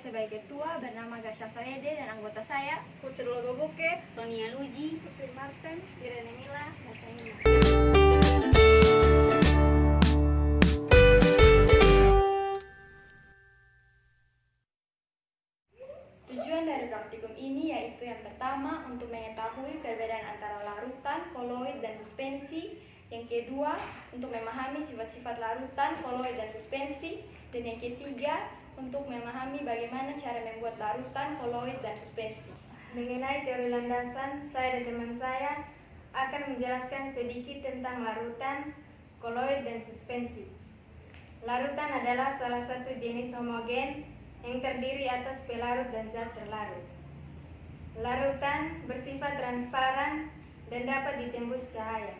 sebagai ketua bernama Gasha Farede dan anggota saya Putri Logobuke, Sonia Luji, Putri Martin, Irene Mila, Nathania. Tujuan dari praktikum ini yaitu yang pertama untuk mengetahui perbedaan antara larutan, koloid, dan suspensi. Yang kedua untuk memahami sifat-sifat larutan, koloid, dan suspensi. Dan yang ketiga untuk memahami bagaimana cara membuat larutan, koloid, dan suspensi. Mengenai teori landasan, saya dan teman saya akan menjelaskan sedikit tentang larutan, koloid, dan suspensi. Larutan adalah salah satu jenis homogen yang terdiri atas pelarut dan zat terlarut. Larutan bersifat transparan dan dapat ditembus cahaya.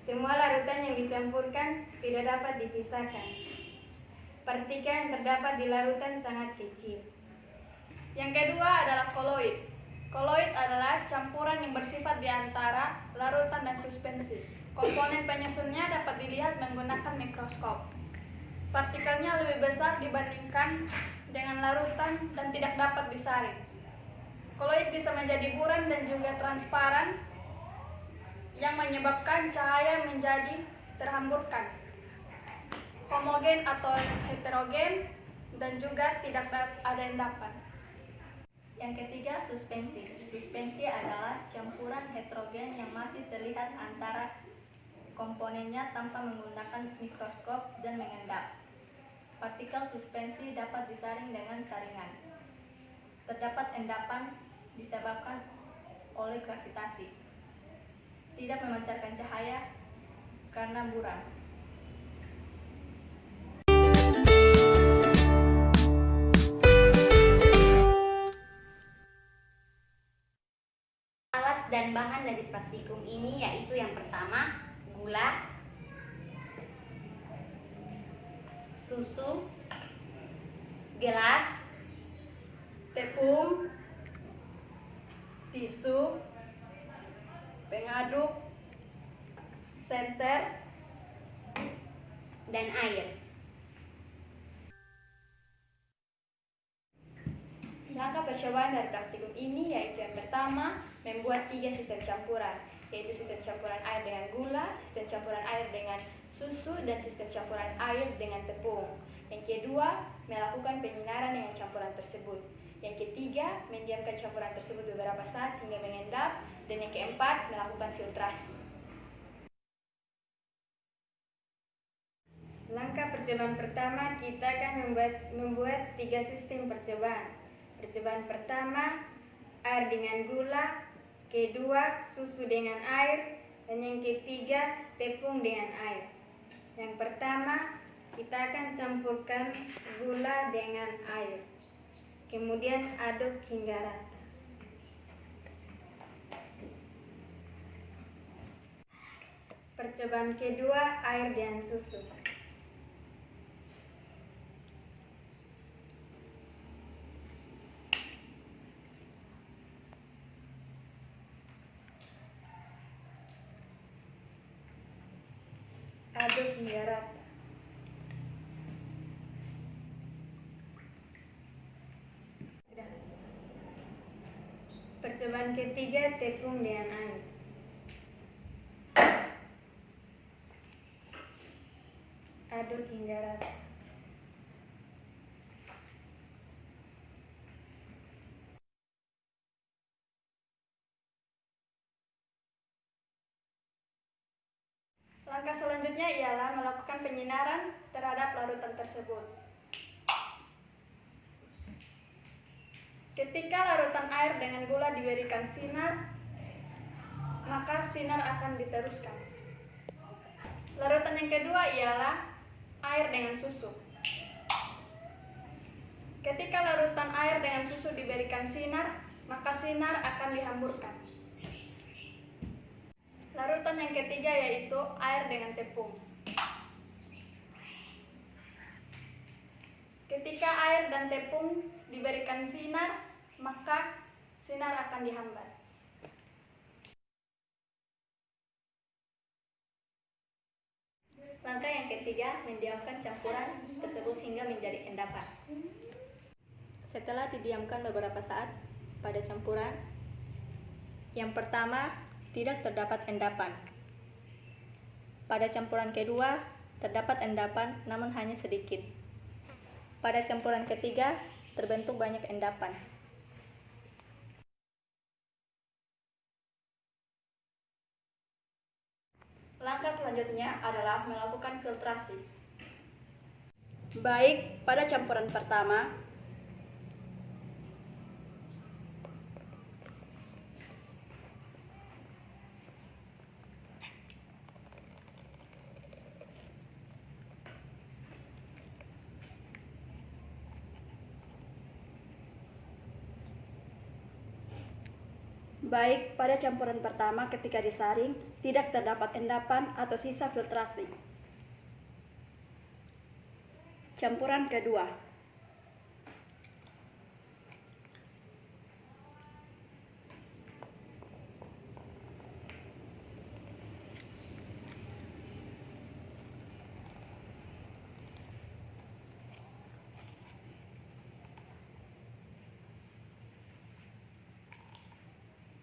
Semua larutan yang dicampurkan tidak dapat dipisahkan. Partikel yang terdapat di larutan sangat kecil. Yang kedua adalah koloid. Koloid adalah campuran yang bersifat di antara larutan dan suspensi. Komponen penyusunnya dapat dilihat menggunakan mikroskop. Partikelnya lebih besar dibandingkan dengan larutan dan tidak dapat disaring. Koloid bisa menjadi buram dan juga transparan yang menyebabkan cahaya menjadi terhamburkan, homogen atau heterogen, dan juga tidak ada endapan. Yang ketiga, suspensi. Suspensi adalah campuran heterogen yang masih terlihat antara komponennya tanpa menggunakan mikroskop dan mengendap. Partikel suspensi dapat disaring dengan saringan. Terdapat endapan disebabkan oleh gravitasi. Tidak memancarkan cahaya karena buram. Alat dan bahan dari praktikum ini yaitu yang pertama, gula, susu, gelas, Tepung, tisu, pengaduk, senter, dan air. Langkah percobaan dari praktikum ini yaitu yang pertama, membuat 3 sistem campuran, yaitu sistem campuran air dengan gula, sistem campuran air dengan susu, dan sistem campuran air dengan tepung. Yang kedua, melakukan penyinaran dengan campuran tersebut. Yang ketiga, mendiamkan campuran tersebut beberapa saat hingga mengendap. Dan yang keempat, melakukan filtrasi. Langkah percobaan pertama, kita akan membuat 3 sistem percobaan. Percobaan pertama, air dengan gula, kedua, susu dengan air, dan yang ketiga, tepung dengan air. Yang pertama, kita akan campurkan gula dengan air. Kemudian aduk hingga rata. Percobaan kedua, air dan susu. Aduk hingga rata. Percobaan ketiga, tepung dengan air. Aduk hingga rata. Langkah selanjutnya ialah melakukan penyinaran terhadap larutan tersebut. Ketika larutan air dengan gula diberikan sinar, maka sinar akan diteruskan. Larutan yang kedua ialah air dengan susu. Ketika larutan air dengan susu diberikan sinar, maka sinar akan dihamburkan. Larutan yang ketiga yaitu air dengan tepung. Ketika air dan tepung diberikan sinar, maka sinar akan dihambat. Langkah yang ketiga, mendiamkan campuran tersebut hingga menjadi endapan. Setelah didiamkan beberapa saat pada campuran, yang pertama tidak terdapat endapan. Pada campuran kedua terdapat endapan namun hanya sedikit. Pada campuran ketiga terbentuk banyak endapan. Langkah selanjutnya adalah melakukan filtrasi. Baik, pada campuran pertama, ketika disaring, tidak terdapat endapan atau sisa filtrasi. Campuran kedua.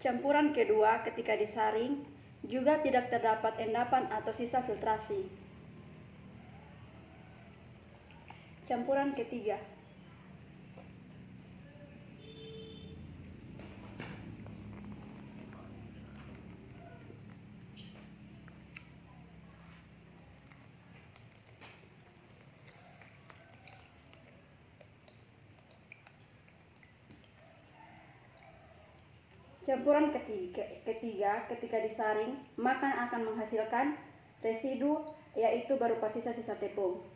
Campuran kedua ketika disaring juga tidak terdapat endapan atau sisa filtrasi. Campuran ketiga. Campuran ketiga ketika disaring maka akan menghasilkan residu, yaitu berupa sisa-sisa tepung.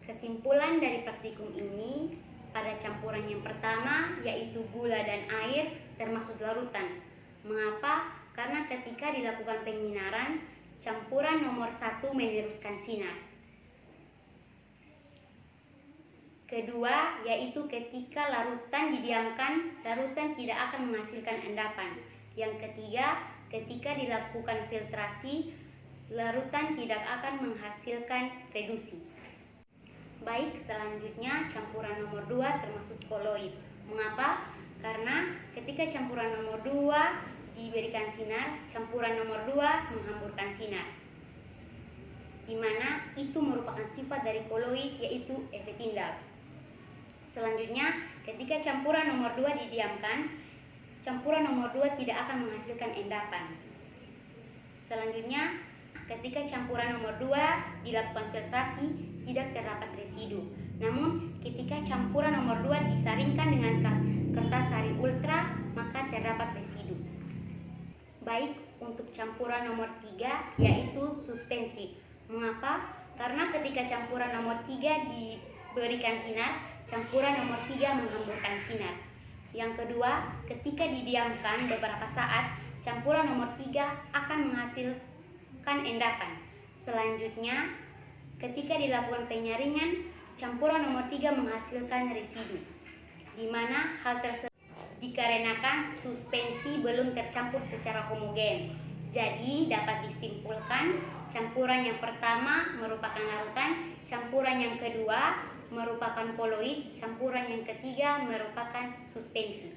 Kesimpulan dari praktikum ini, pada campuran yang pertama yaitu gula dan air termasuk larutan. Mengapa? Karena ketika dilakukan penyinaran, campuran nomor 1 meneruskan sinar. Kedua, yaitu ketika larutan didiamkan, larutan tidak akan menghasilkan endapan. Yang ketiga, ketika dilakukan filtrasi, larutan tidak akan menghasilkan reduksi. Baik, selanjutnya campuran nomor 2 termasuk koloid. Mengapa? Karena ketika campuran nomor 2 diberikan sinar, campuran nomor 2 menghamburkan sinar, di mana itu merupakan sifat dari koloid, yaitu efek tindal. Selanjutnya, ketika campuran nomor 2 didiamkan, campuran nomor 2 tidak akan menghasilkan endapan. Selanjutnya, ketika campuran nomor 2 dilakukan filtrasi, tidak terdapat residu. Namun, ketika campuran nomor 2 disaringkan dengan kertas sari ultra, maka terdapat residu. Baik, untuk campuran nomor 3 yaitu suspensi. Mengapa? Karena ketika campuran nomor 3 diberikan sinar, campuran nomor 3 menghamburkan sinar. Yang kedua, ketika didiamkan beberapa saat, campuran nomor 3 akan menghasilkan endapan. Selanjutnya, ketika dilakukan penyaringan, campuran nomor 3 menghasilkan residu, di mana hal tersebut dikarenakan suspensi belum tercampur secara homogen. Jadi, dapat disimpulkan campuran yang pertama merupakan larutan, campuran yang kedua merupakan koloid, campuran yang ketiga merupakan suspensi.